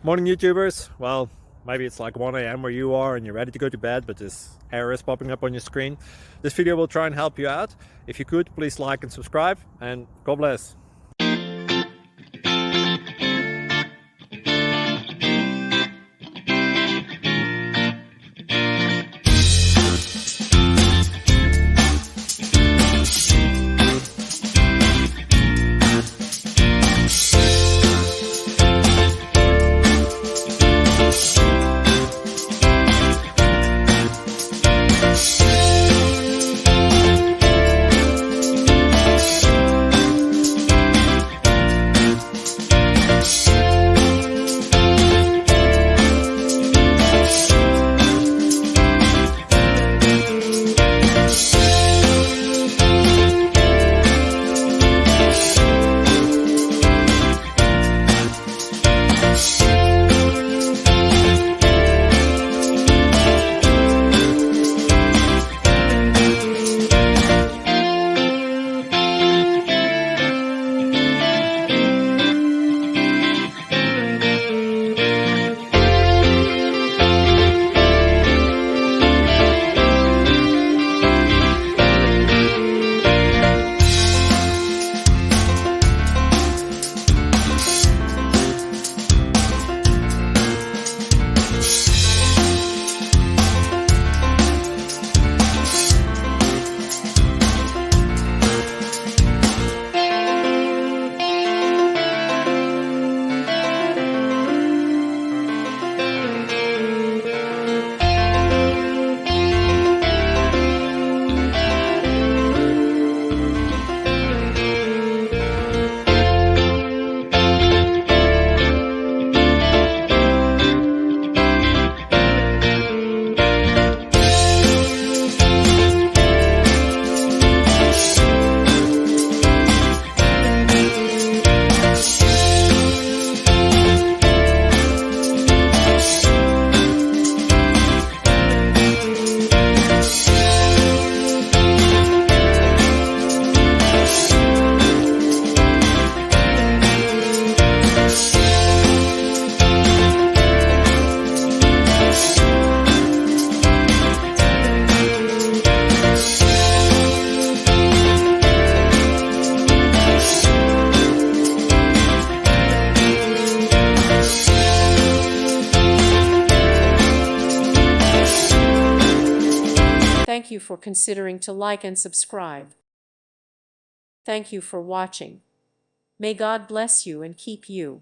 Morning YouTubers. Well, maybe it's like 1 a.m. where you are and you're ready to go to bed, but this error is popping up on your screen. This video will try and help you out. If you could, please like and subscribe, and God bless. Thank you for considering to like and subscribe. Thank you for watching. May God bless you and keep you.